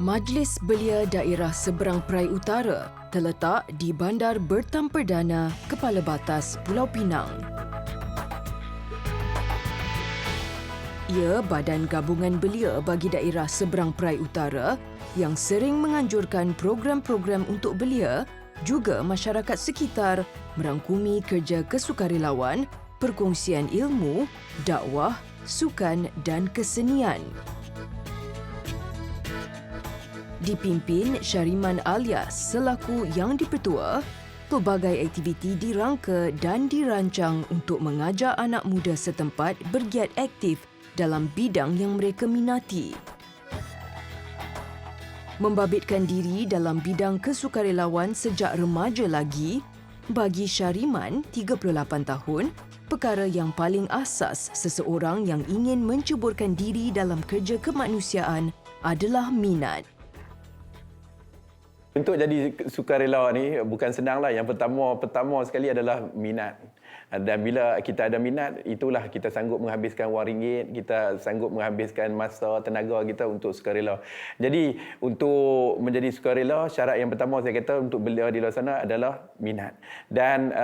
Majlis Belia Daerah Seberang Perai Utara terletak di Bandar Bertam Perdana, Kepala Batas Pulau Pinang. Ia badan gabungan belia bagi daerah seberang Perai Utara yang sering menganjurkan program-program untuk belia juga masyarakat sekitar merangkumi kerja kesukarelawan, perkongsian ilmu, dakwah, sukan dan kesenian. Dipimpin Syariman Alias selaku Yang Dipertua, pelbagai aktiviti dirangka dan dirancang untuk mengajak anak muda setempat bergiat aktif dalam bidang yang mereka minati. Membabitkan diri dalam bidang kesukarelawan sejak remaja lagi, bagi Syariman, 38 tahun, perkara yang paling asas seseorang yang ingin menceburkan diri dalam kerja kemanusiaan adalah minat. Untuk jadi sukarela ni bukan senanglah. Yang pertama sekali adalah minat. Dan bila kita ada minat, itulah kita sanggup menghabiskan wang ringgit, kita sanggup menghabiskan masa, tenaga kita untuk sukarela. Jadi untuk menjadi sukarela, syarat yang pertama saya kata untuk belia di luar sana adalah minat. Dan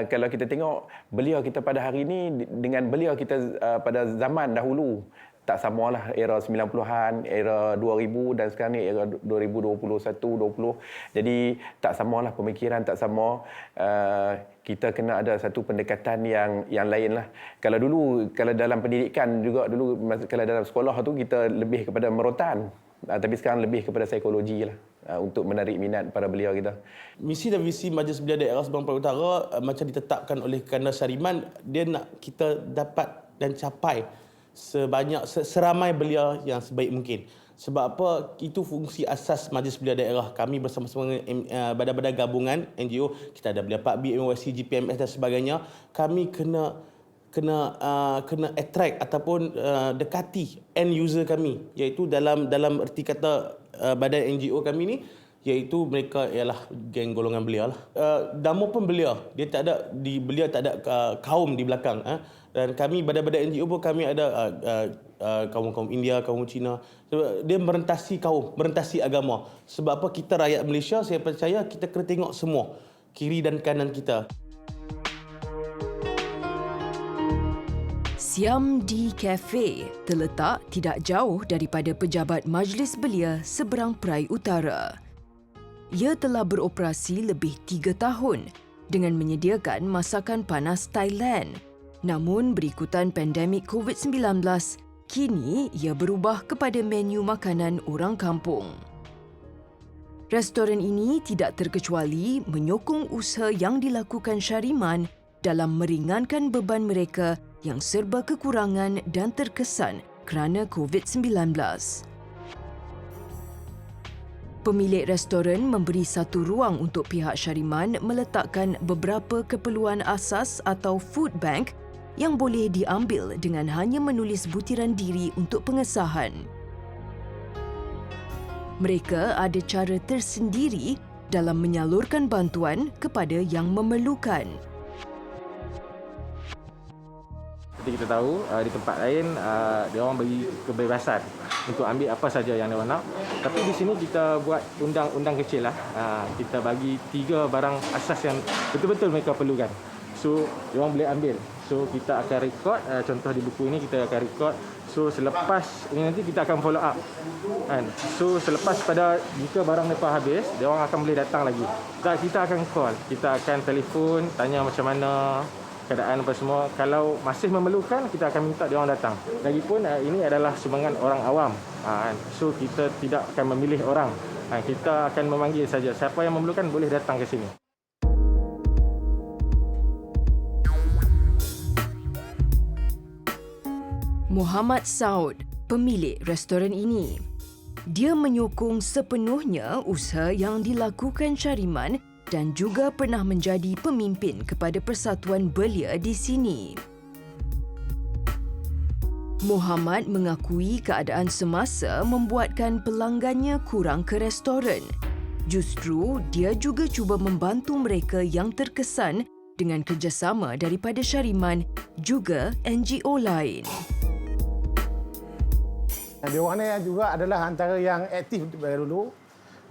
kalau kita tengok belia kita pada hari ini dengan belia kita pada zaman dahulu, tak samalah era 90-an, era 2000 dan sekarang ni era 2021, 20. Jadi tak samalah pemikiran, tak sama. Kita kena ada satu pendekatan yang lain lah. Kalau dulu, kalau dalam pendidikan juga dulu, kalau dalam sekolah tu kita lebih kepada merotan. Tapi sekarang lebih kepada psikologi lah untuk menarik minat para belia kita. Misi dan visi Majlis Belia Daerah Seberang Perai Utara macam ditetapkan oleh Kerana Syariman, dia nak kita dapat dan capai seramai belia yang sebaik mungkin. Sebab apa? Itu fungsi asas Majlis Belia Daerah. Kami bersama-sama badan-badan gabungan NGO, kita ada Belia Pak B, MYC, GPMS dan sebagainya. Kami kena attract ataupun dekati end user kami, iaitu dalam erti kata badan NGO kami ni, iaitu mereka ialah geng golongan belia lah. Nama pun belia, dia tak ada di belia, tak ada kaum di belakang. Dan kami badan-badan NGO pun kami ada kaum India, kaum Cina. Dia merentasi kaum, merentasi agama. Sebab apa? Kita rakyat Malaysia, saya percaya kita kena tengok semua, kiri dan kanan kita. Siam di Cafe terletak tidak jauh daripada Pejabat Majlis Belia Seberang Perai Utara. Ia telah beroperasi lebih 3 tahun dengan menyediakan masakan panas Thailand. Namun berikutan pandemik COVID-19, kini ia berubah kepada menu makanan orang kampung. Restoran ini tidak terkecuali menyokong usaha yang dilakukan Syariman dalam meringankan beban mereka yang serba kekurangan dan terkesan kerana COVID-19. Pemilik restoran memberi satu ruang untuk pihak Syariman meletakkan beberapa keperluan asas atau food bank yang boleh diambil dengan hanya menulis butiran diri untuk pengesahan. Mereka ada cara tersendiri dalam menyalurkan bantuan kepada yang memerlukan. Seperti kita tahu, di tempat lain dia orang bagi kebebasan untuk ambil apa saja yang dia orang nak. Tapi di sini kita buat undang-undang kecil lah. Kita bagi 3 barang asas yang betul-betul mereka perlukan. So, dia orang boleh ambil. So, kita akan rekod, contoh di buku ini kita akan rekod. So, selepas ini nanti kita akan follow up. So, selepas pada jika barang mereka habis, dia orang akan boleh datang lagi. Kita akan call, kita akan telefon, tanya macam mana keadaan apa semua. Kalau masih memerlukan, kita akan minta dia orang datang. Lagipun ini adalah sumbangan orang awam. So kita tidak akan memilih orang. Kita akan memanggil saja. Siapa yang memerlukan boleh datang ke sini. Muhammad Saud, pemilik restoran ini. Dia menyokong sepenuhnya usaha yang dilakukan Syariman dan juga pernah menjadi pemimpin kepada Persatuan Belia di sini. Muhammad mengakui keadaan semasa membuatkan pelanggannya kurang ke restoran. Justru, dia juga cuba membantu mereka yang terkesan dengan kerjasama daripada Syariman juga NGO lain. Diorang ni juga adalah antara yang aktif dari dulu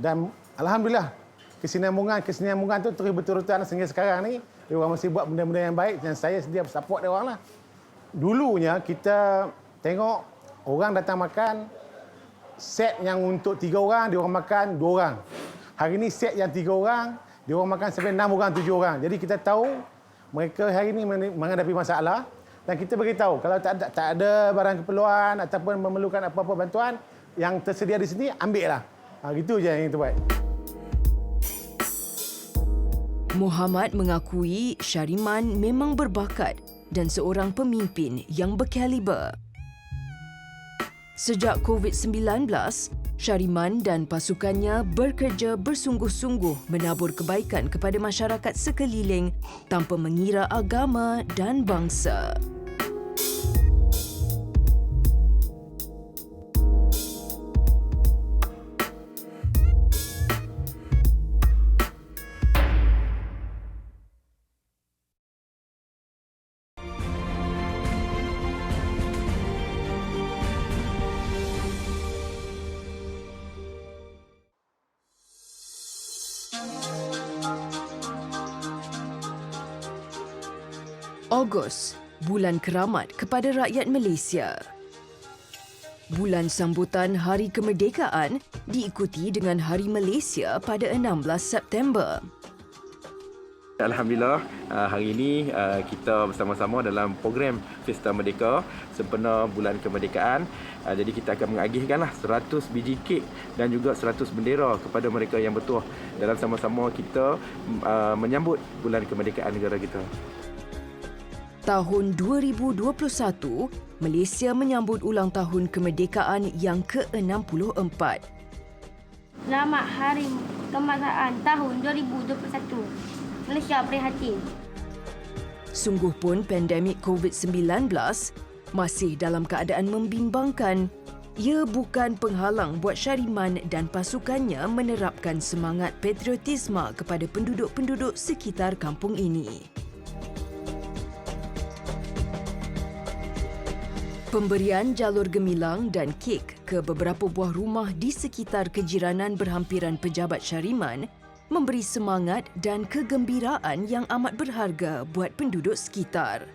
dan alhamdulillah kesinambungan tu terus berterusan sehingga sekarang ni diorang masih buat benda-benda yang baik dan saya sedia support diorang lah. Dulunya kita tengok orang datang makan set yang untuk 3 orang, diorang makan 2 orang. Hari ni set yang 3 orang, diorang makan sampai 6 orang, 7 orang. Jadi kita tahu mereka hari ni menghadapi masalah. Dan kita beritahu kalau tak ada barang keperluan ataupun memerlukan apa-apa bantuan yang tersedia di sini, ambil lah. Gitu je yang terbaik. Muhammad mengakui Syariman memang berbakat dan seorang pemimpin yang berkaliber. Sejak COVID-19, Syariman dan pasukannya bekerja bersungguh-sungguh menabur kebaikan kepada masyarakat sekeliling tanpa mengira agama dan bangsa. Ogos, bulan keramat kepada rakyat Malaysia. Bulan sambutan Hari Kemerdekaan diikuti dengan Hari Malaysia pada 16 September. Alhamdulillah, hari ini kita bersama-sama dalam program Pesta Merdeka sempena bulan kemerdekaan. Jadi kita akan mengagihkanlah 100 biji kek dan juga 100 bendera kepada mereka yang bertuah dalam sama-sama kita menyambut bulan kemerdekaan negara kita. Tahun 2021, Malaysia menyambut ulang tahun kemerdekaan yang ke-64. Selamat Hari Kemerdekaan tahun 2021. Malaysia prihatin. Sungguh pun pandemik COVID-19 masih dalam keadaan membimbangkan. Ia bukan penghalang buat Syariman dan pasukannya menerapkan semangat patriotisme kepada penduduk-penduduk sekitar kampung ini. Pemberian jalur gemilang dan kek ke beberapa buah rumah di sekitar kejiranan berhampiran pejabat Syariman memberi semangat dan kegembiraan yang amat berharga buat penduduk sekitar.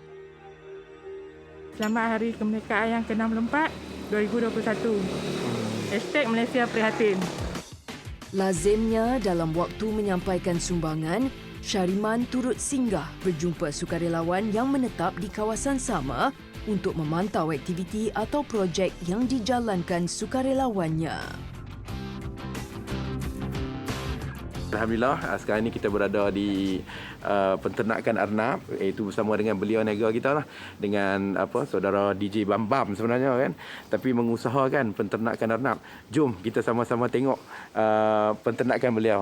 Selamat Hari Kemerdekaan yang ke-64 2021. #Malaysia Prihatin. Lazimnya dalam waktu menyampaikan sumbangan, Syariman turut singgah berjumpa sukarelawan yang menetap di kawasan sama untuk memantau aktiviti atau projek yang dijalankan sukarelawannya. Alhamdulillah, sekarang ini kita berada di penternakan Arnab, iaitu bersama dengan belia negara kita lah, dengan saudara DJ Bambam sebenarnya kan, tapi mengusahakan penternakan Arnab. Jom kita sama-sama tengok penternakan beliau.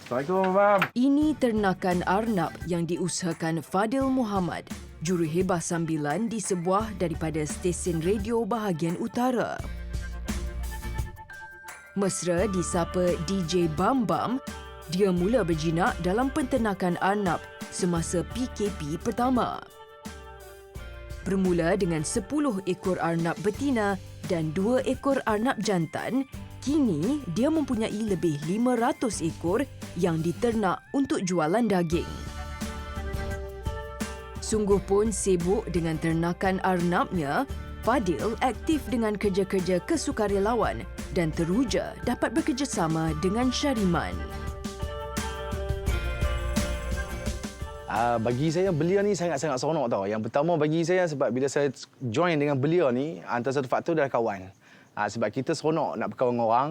Assalamualaikum, Bam. Ini ternakan Arnab yang diusahakan Fadil Muhammad, juruhebah sambilan di sebuah daripada stesen radio bahagian utara. Mesra disapa DJ Bambam, dia mula berjinak dalam penternakan Arnab semasa PKP pertama. Bermula dengan 10 ekor Arnab betina dan 2 ekor Arnab jantan, kini dia mempunyai lebih 500 ekor yang diternak untuk jualan daging. Sungguh pun sibuk dengan ternakan Arnabnya, Fadil aktif dengan kerja-kerja kesukarelawan dan teruja dapat bekerjasama dengan Syariman. Bagi saya belia ni sangat-sangat seronok tau. Yang pertama bagi saya sebab bila saya join dengan belia ni, antara satu faktor adalah kawan. Sebab kita seronok nak berkawan dengan orang,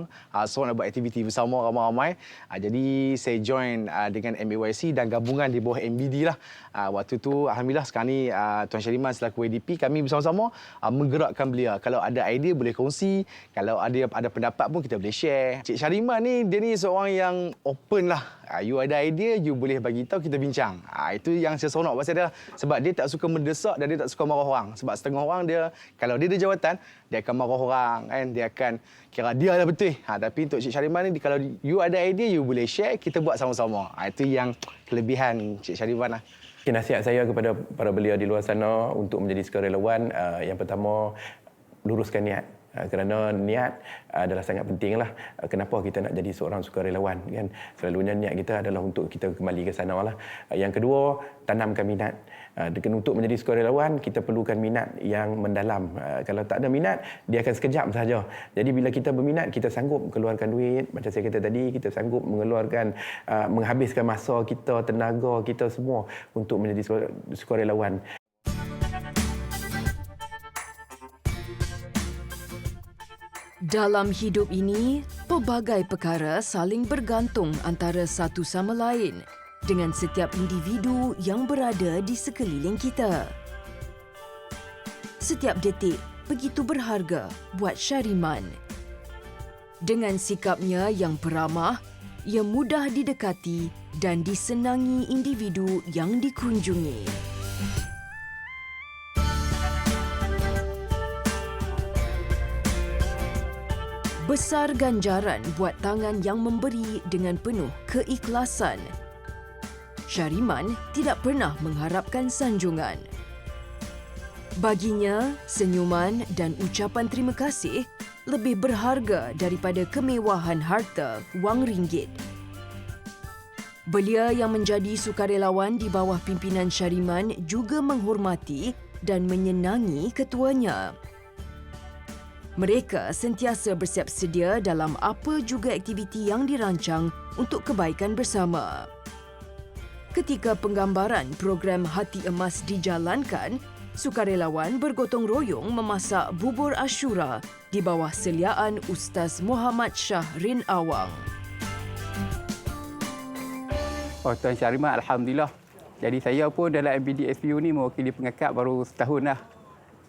seronok nak buat aktiviti bersama ramai-ramai. Jadi saya join dengan MAYC dan gabungan di bawah MBD lah. Waktu tu alhamdulillah sekarang ni Tuan Syariman selaku ADP, kami bersama-sama menggerakkan belia. Kalau ada idea boleh kongsi, kalau ada pendapat pun kita boleh share. Cik Syariman ni dia ni seorang yang open lah. You ada idea, you boleh bagi tahu, kita bincang. Itu yang saya seronok pasal dia. Sebab dia tak suka mendesak dan dia tak suka marah orang. Sebab setengah orang dia, kalau dia ada jawatan, dia akan marah orang. Kan? Dia akan kira dia lah betul. Tapi untuk Cik Syariman ni, kalau you ada idea, you boleh share, kita buat sama-sama. Itu yang kelebihan Cik Syariman lah. Nasihat saya kepada para belia di luar sana untuk menjadi sukarelawan, yang pertama, luruskan niat. Kerana niat adalah sangat pentinglah. Kenapa kita nak jadi seorang sukarelawan, kan? Selalunya niat kita adalah untuk kita kembali ke sana lah. Yang kedua, tanamkan minat. Untuk menjadi sukarelawan, kita perlukan minat yang mendalam. Kalau tak ada minat, dia akan sekejap saja. Jadi bila kita berminat, kita sanggup mengeluarkan duit. Macam saya kata tadi, kita sanggup mengeluarkan, menghabiskan masa kita, tenaga kita semua untuk menjadi sukarelawan. Dalam hidup ini, pelbagai perkara saling bergantung antara satu sama lain dengan setiap individu yang berada di sekeliling kita. Setiap detik begitu berharga buat Syariman. Dengan sikapnya yang peramah, ia mudah didekati dan disenangi individu yang dikunjungi. Besar ganjaran buat tangan yang memberi dengan penuh keikhlasan. Syariman tidak pernah mengharapkan sanjungan. Baginya, senyuman dan ucapan terima kasih lebih berharga daripada kemewahan harta wang ringgit. Belia yang menjadi sukarelawan di bawah pimpinan Syariman juga menghormati dan menyenangi ketuanya. Mereka sentiasa bersiap sedia dalam apa juga aktiviti yang dirancang untuk kebaikan bersama. Ketika penggambaran program Hati Emas dijalankan, sukarelawan bergotong royong memasak bubur Ashura di bawah seliaan Ustaz Muhammad Syahrin Awang. Tuan Syariman, Alhamdulillah. Jadi saya pun dalam MBD SPU ni mewakili pengakap baru setahun dah.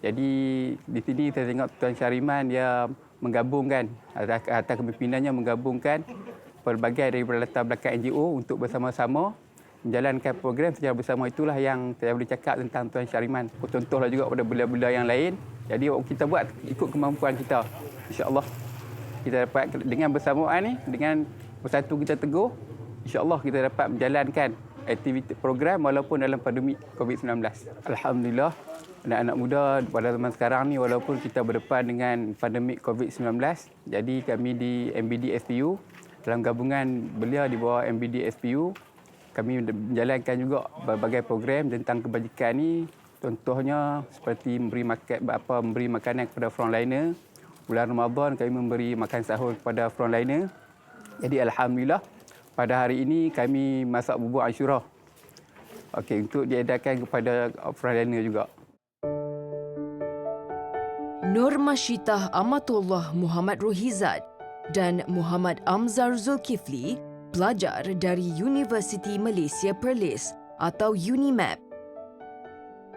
Jadi di sini saya tengok Tuan Syariman dia menggabungkan, atas kepimimpinannya menggabungkan pelbagai daripada latar belakang NGO untuk bersama-sama menjalankan program secara bersama. Itulah yang saya boleh cakap tentang Tuan Syariman. Contohlah juga pada belia-belia yang lain. Jadi kita buat ikut kemampuan kita. InsyaAllah kita dapat dengan bersamaan ni, dengan bersatu kita teguh, InsyaAllah kita dapat menjalankan aktiviti program walaupun dalam pandemik COVID-19. Alhamdulillah, anak-anak muda pada zaman sekarang ni walaupun kita berdepan dengan pandemik COVID-19, jadi kami di MBD SPU dalam gabungan belia di bawah MBD SPU, kami menjalankan juga berbagai program tentang kebajikan ni. Contohnya seperti memberi makanan kepada frontliner. Bulan Ramadan kami memberi makan sahur kepada frontliner. Jadi alhamdulillah pada hari ini kami masak bubur Ashura. Okey, untuk diedarkan kepada frontliner juga. Nur Masyitah Amatullah Muhammad Rohizat dan Muhammad Amzar Zulkifli pelajar dari Universiti Malaysia Perlis atau UNIMAP.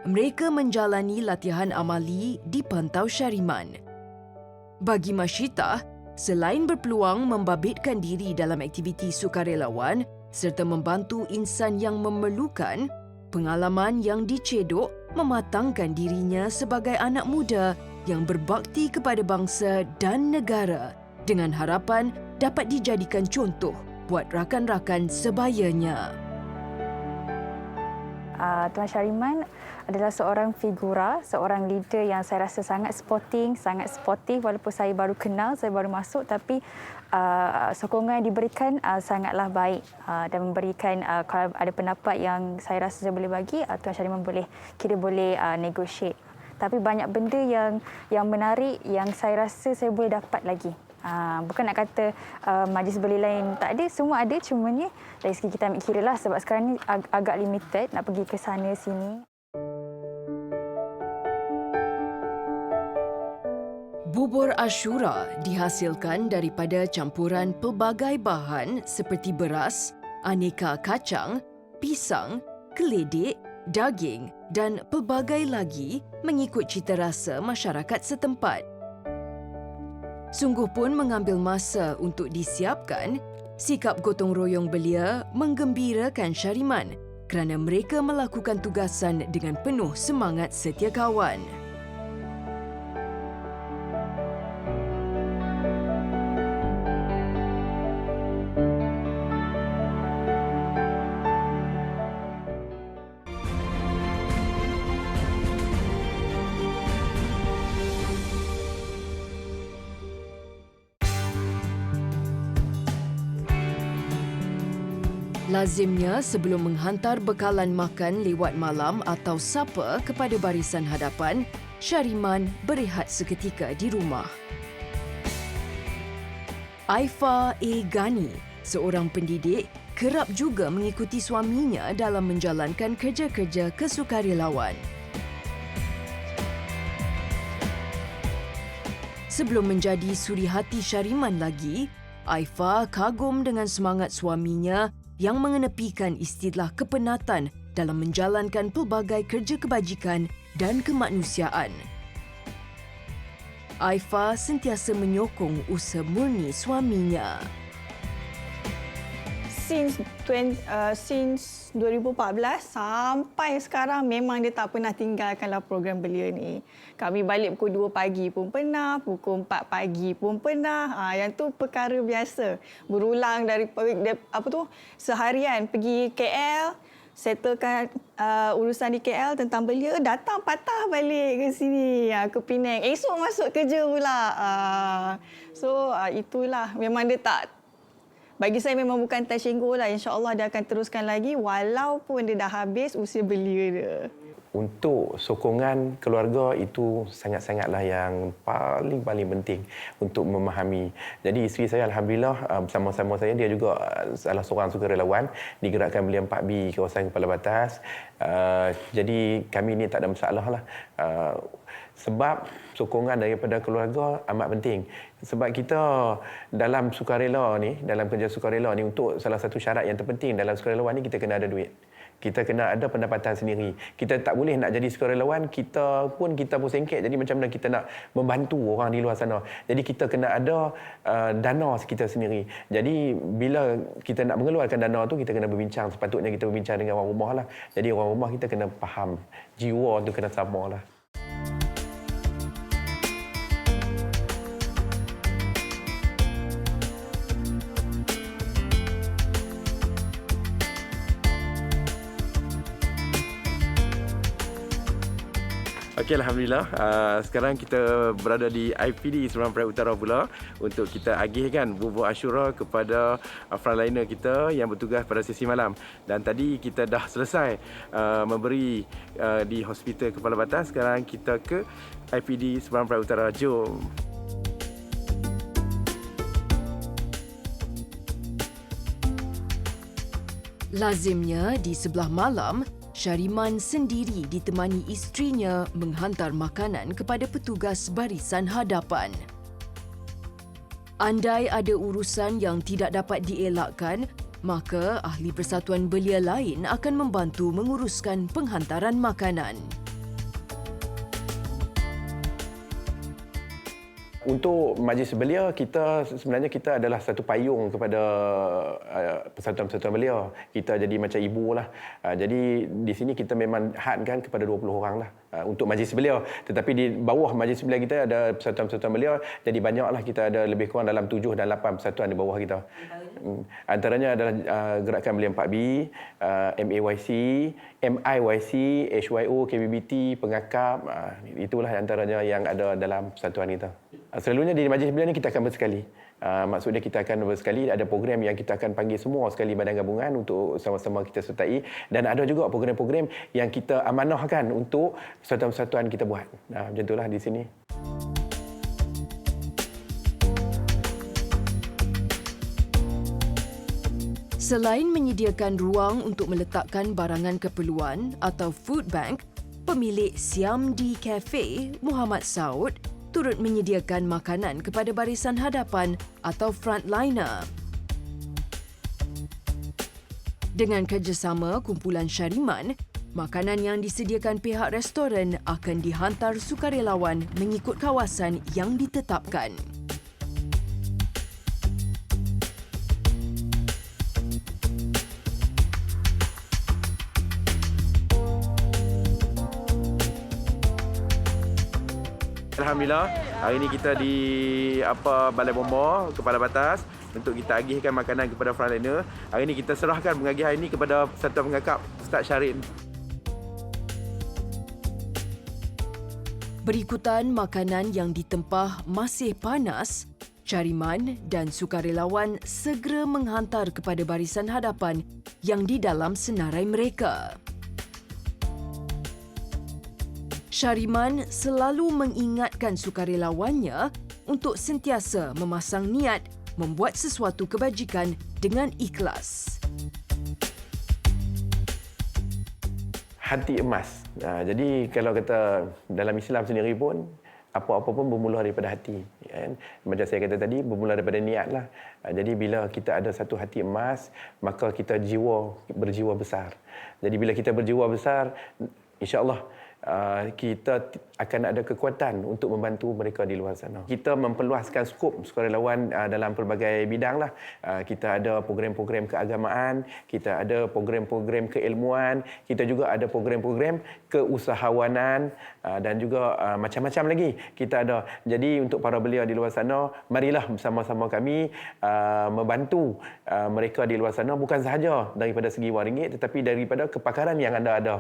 Mereka menjalani latihan amali di Pantau Syariman. Bagi Masyitah, selain berpeluang membabitkan diri dalam aktiviti sukarelawan serta membantu insan yang memerlukan, pengalaman yang dicedok mematangkan dirinya sebagai anak muda yang berbakti kepada bangsa dan negara dengan harapan dapat dijadikan contoh buat rakan-rakan sebayanya. Tuan Syariman adalah seorang figura, seorang leader yang saya rasa sangat sporting, sangat sportif walaupun saya baru kenal, saya baru masuk, tapi sokongan yang diberikan sangatlah baik dan memberikan kalau ada pendapat yang saya rasa saya boleh bagi, Tuan Syariman boleh negotiate. Tapi banyak benda yang menarik yang saya rasa saya boleh dapat lagi. Bukan nak kata majlis belia lain tak ada, semua ada, cumanya dari segi kita ambil kira lah sebab sekarang ni agak limited nak pergi ke sana sini. Bubur Ashura dihasilkan daripada campuran pelbagai bahan seperti beras, aneka kacang, pisang, keledek, daging dan pelbagai lagi mengikut cita rasa masyarakat setempat. Sungguh pun mengambil masa untuk disiapkan, sikap gotong royong belia menggembirakan Syariman kerana mereka melakukan tugasan dengan penuh semangat setia kawan. Lazimnya sebelum menghantar bekalan makan lewat malam atau sapa kepada barisan hadapan, Syariman berehat seketika di rumah. Aifa A. Ghani, seorang pendidik, kerap juga mengikuti suaminya dalam menjalankan kerja-kerja kesukarelawan. Sebelum menjadi suri hati Syariman lagi, Aifa kagum dengan semangat suaminya yang mengenepikan istilah kepenatan dalam menjalankan pelbagai kerja kebajikan dan kemanusiaan. Aifa sentiasa menyokong usaha murni suaminya. Since 2014 sampai sekarang memang dia tak pernah tinggalkanlah program belia ni. Kami balik pukul 2 pagi pun pernah, pukul 4 pagi pun pernah. Yang tu perkara biasa. Berulang dari seharian pergi KL, settlekan urusan di KL tentang belia, datang patah balik ke sini, ke Penang. Esok masuk kerja pula. Itulah memang dia tak. Bagi saya memang bukan tersinggul lah. InsyaAllah dia akan teruskan lagi walaupun dia dah habis usia belia dia. Untuk sokongan keluarga itu sangat-sangatlah yang paling penting untuk memahami. Jadi isteri saya Alhamdulillah bersama-sama saya, dia juga salah seorang sukarelawan di Gerakan Belia 4B kawasan Kepala Batas. Jadi kami ni tak ada masalah lah. Sebab sokongan daripada keluarga amat penting. Sebab kita dalam sukarela ni, dalam kerja sukarela ni, untuk salah satu syarat yang terpenting dalam sukarelawan ni, kita kena ada duit. Kita kena ada pendapatan sendiri. Kita tak boleh nak jadi sukarelawan, kita pun sengket. Jadi macam mana kita nak membantu orang di luar sana. Jadi kita kena ada dana kita sendiri. Jadi bila kita nak mengeluarkan dana tu, kita kena berbincang. Sepatutnya kita berbincang dengan orang rumah lah. Jadi orang rumah kita kena faham. Jiwa tu kena sama lah. Okey, Alhamdulillah. Sekarang kita berada di IPD Seberang Perai Utara pula untuk kita agihkan bubur Ashura kepada frontliner kita yang bertugas pada sesi malam. Dan tadi kita dah selesai memberi di Hospital Kepala Batas. Sekarang kita ke IPD Seberang Perai Utara. Jom. Lazimnya di sebelah malam, Syariman sendiri ditemani isterinya menghantar makanan kepada petugas barisan hadapan. Andai ada urusan yang tidak dapat dielakkan, maka ahli persatuan belia lain akan membantu menguruskan penghantaran makanan. Untuk Majlis Belia, sebenarnya kita adalah satu payung kepada persatuan-persatuan belia. Kita jadi macam ibu lah. Jadi di sini kita memang hadkan kepada 20 orang lah untuk Majlis Belia. Tetapi di bawah Majlis Belia kita ada persatuan-persatuan belia. Jadi banyaklah, kita ada lebih kurang dalam 7 dan 8 persatuan di bawah kita. Antaranya adalah Gerakan Belia 4B, MAYC, MIYC, HYO, KBBT, Pengakap. Itulah antaranya yang ada dalam persatuan kita. Selalunya di Majlis Belia ni kita akan bersekali. Maksudnya kita akan bersekali, ada program yang kita akan panggil semua sekali badan gabungan untuk sama-sama kita sertai. Dan ada juga program-program yang kita amanahkan untuk persatuan-persatuan kita buat. Macam itulah di sini. Selain menyediakan ruang untuk meletakkan barangan keperluan atau food bank, pemilik Siam di Cafe, Muhammad Saud, turut menyediakan makanan kepada barisan hadapan atau frontliner. Dengan kerjasama kumpulan Syariman, makanan yang disediakan pihak restoran akan dihantar sukarelawan mengikut kawasan yang ditetapkan. Alhamdulillah, hari ini kita di Balai Bomba Kepala Batas untuk kita agihkan makanan kepada frontliner. Hari ini kita serahkan pengagihan ini kepada Persatuan Pengakap Ustaz Syarin. Berikutan makanan yang ditempah masih panas, Syariman dan sukarelawan segera menghantar kepada barisan hadapan yang di dalam senarai mereka. Syariman selalu mengingatkan sukarelawannya untuk sentiasa memasang niat membuat sesuatu kebajikan dengan ikhlas. Hati emas. Jadi kalau kata dalam Islam sendiri pun, apa-apa pun bermula daripada hati. Kan? Macam saya kata tadi, bermula daripada niat lah. Jadi bila kita ada satu hati emas, maka kita berjiwa besar. Jadi bila kita berjiwa besar, insya-Allah kita akan ada kekuatan untuk membantu mereka di luar sana. Kita memperluaskan skop sukarelawan dalam pelbagai bidang lah. Kita ada program-program keagamaan, kita ada program-program keilmuan, kita juga ada program-program keusahawanan dan juga macam-macam lagi kita ada. Jadi untuk para belia di luar sana, marilah bersama-sama kami membantu mereka di luar sana bukan sahaja daripada segi wang ringgit tetapi daripada kepakaran yang anda ada.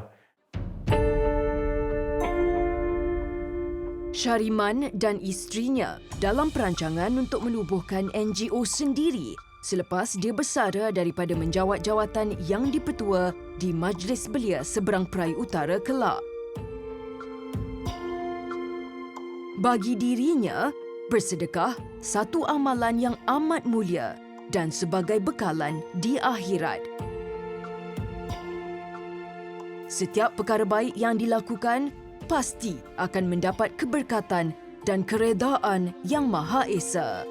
Syariman dan isterinya dalam perancangan untuk menubuhkan NGO sendiri selepas dia bersara daripada menjawat jawatan yang dipetua di Majlis Belia Seberang Perai Utara kelak. Bagi dirinya, bersedekah satu amalan yang amat mulia dan sebagai bekalan di akhirat. Setiap perkara baik yang dilakukan pasti akan mendapat keberkatan dan keredaan Yang Maha Esa.